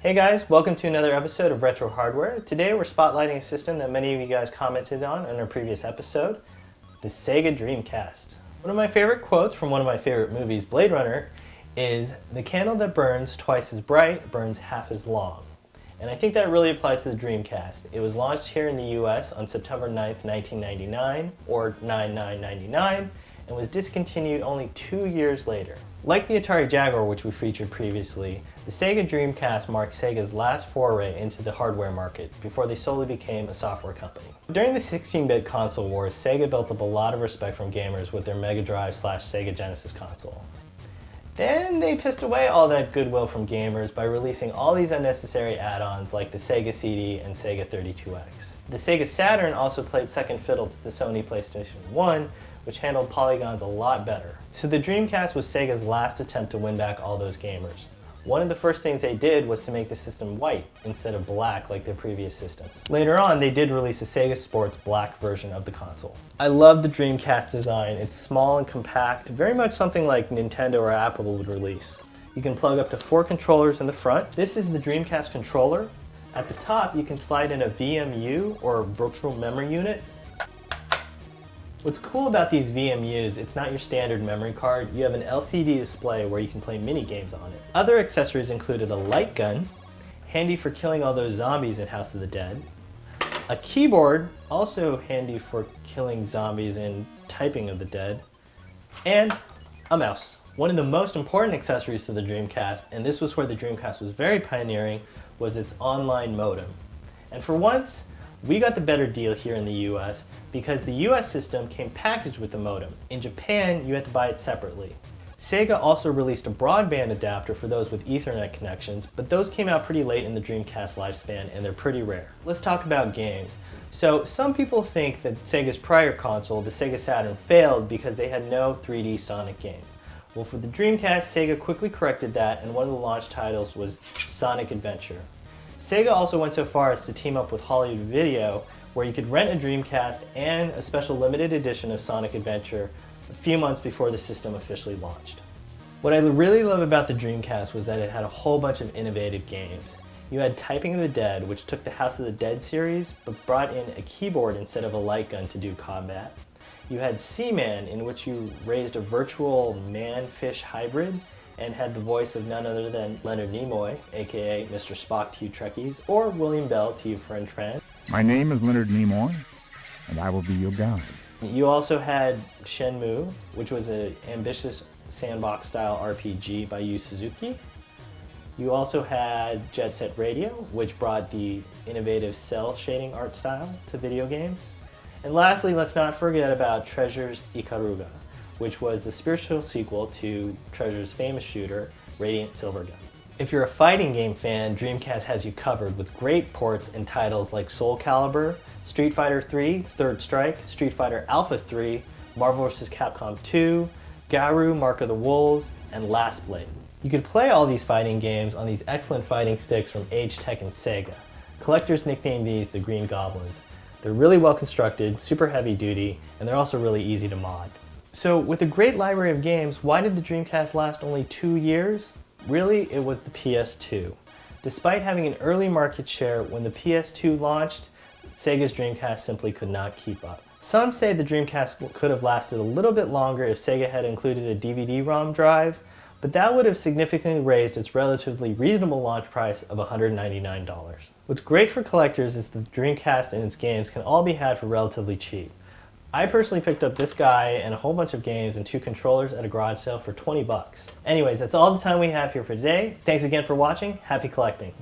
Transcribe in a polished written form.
Hey guys, welcome to another episode of Retro Hardware. Today we're spotlighting a system that many of you guys commented on in our previous episode, the Sega Dreamcast. One of my favorite quotes from one of my favorite movies, Blade Runner, is, "The candle that burns twice as bright burns half as long." And I think that really applies to the Dreamcast. It was launched here in the US on September 9th, 1999, or 9/9/99, and was discontinued only 2 years later. Like the Atari Jaguar, which we featured previously, the Sega Dreamcast marked Sega's last foray into the hardware market before they solely became a software company. During the 16-bit console wars, Sega built up a lot of respect from gamers with their Mega Drive/Sega Genesis console. Then they pissed away all that goodwill from gamers by releasing all these unnecessary add-ons like the Sega CD and Sega 32X. The Sega Saturn also played second fiddle to the Sony PlayStation 1, which handled polygons a lot better. So the Dreamcast was Sega's last attempt to win back all those gamers. One of the first things they did was to make the system white instead of black like their previous systems. Later on, they did release a Sega Sports black version of the console. I love the Dreamcast design. It's small and compact, very much something like Nintendo or Apple would release. You can plug up to 4 controllers in the front. This is the Dreamcast controller. At the top, you can slide in a VMU, or virtual memory unit. What's cool about these VMUs, it's not your standard memory card. You have an LCD display where you can play mini games on it. Other accessories included a light gun, handy for killing all those zombies in House of the Dead, a keyboard, also handy for killing zombies and typing of the dead, and a mouse. One of the most important accessories to the Dreamcast, and this was where the Dreamcast was very pioneering, was its online modem. And for once, we got the better deal here in the US because the US system came packaged with the modem. In Japan, you had to buy it separately. Sega also released a broadband adapter for those with Ethernet connections, but those came out pretty late in the Dreamcast lifespan and they're pretty rare. Let's talk about games. So some people think that Sega's prior console, the Sega Saturn, failed because they had no 3D Sonic game. Well, for the Dreamcast, Sega quickly corrected that, and one of the launch titles was Sonic Adventure. Sega also went so far as to team up with Hollywood Video, where you could rent a Dreamcast and a special limited edition of Sonic Adventure a few months before the system officially launched. What I really love about the Dreamcast was that it had a whole bunch of innovative games. You had Typing of the Dead, which took the House of the Dead series, but brought in a keyboard instead of a light gun to do combat. You had Seaman, in which you raised a virtual man-fish hybrid, and had the voice of none other than Leonard Nimoy, aka Mr. Spock to you Trekkies, or William Bell to you French fans. My name is Leonard Nimoy, and I will be your guide. You also had Shenmue, which was an ambitious sandbox-style RPG by Yu Suzuki. You also had Jet Set Radio, which brought the innovative cell shading art style to video games. And lastly, let's not forget about Treasure's Ikaruga, which was the spiritual sequel to Treasure's famous shooter, Radiant Silvergun. If you're a fighting game fan, Dreamcast has you covered with great ports and titles like Soul Calibur, Street Fighter III, Third Strike, Street Fighter Alpha 3, Marvel vs. Capcom 2, Garou, Mark of the Wolves, and Last Blade. You could play all these fighting games on these excellent fighting sticks from Tech and Sega. Collectors nickname these the Green Goblins. They're really well constructed, super heavy duty, and they're also really easy to mod. So with a great library of games, why did the Dreamcast last only 2 years? Really, it was the PS2. Despite having an early market share, when the PS2 launched, Sega's Dreamcast simply could not keep up. Some say the Dreamcast could have lasted a little bit longer if Sega had included a DVD-ROM drive, but that would have significantly raised its relatively reasonable launch price of $199. What's great for collectors is that the Dreamcast and its games can all be had for relatively cheap. I personally picked up this guy and a whole bunch of games and 2 controllers at a garage sale for 20 bucks. Anyways, that's all the time we have here for today. Thanks again for watching. Happy collecting.